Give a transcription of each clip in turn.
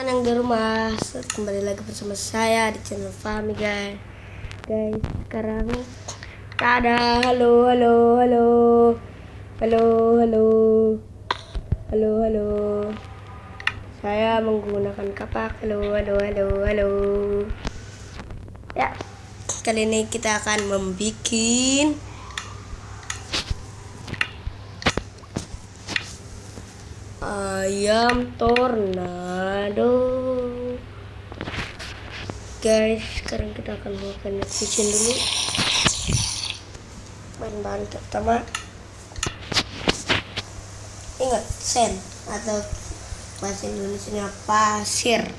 teman-teman yang di rumah, kembali lagi bersama saya di channel Fahmi guys. Sekarang ada halo. Saya menggunakan kapak. Halo. Ya, kali ini kita akan membikin ayam tornado. Guys, sekarang kita akan melakukan Bikin dulu. Bahan-bahan pertama, ingat, sand atau bahasa Indonesia pasir,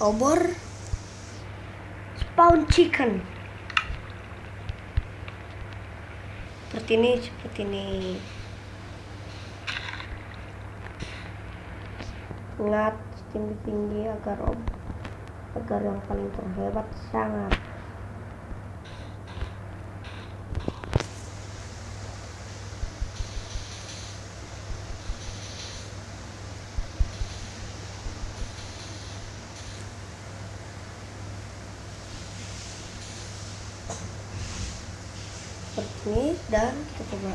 obor, spawn chicken seperti ini. Ingat, tinggi agar yang paling terhebat sangat. Seperti ini, dan kita coba.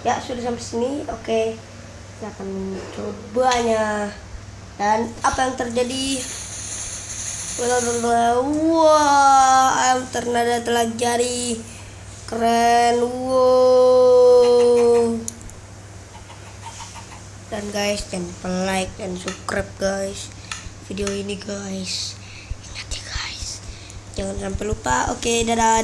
Ya, sudah sampai sini. Oke, kita akan mencobanya. Dan apa yang terjadi? Wah, ayam tornado telah jadi. Keren. Wow. Dan guys, jangan lupa like dan subscribe guys video ini guys. Ingat ya guys, jangan sampai lupa. Oke, dadah.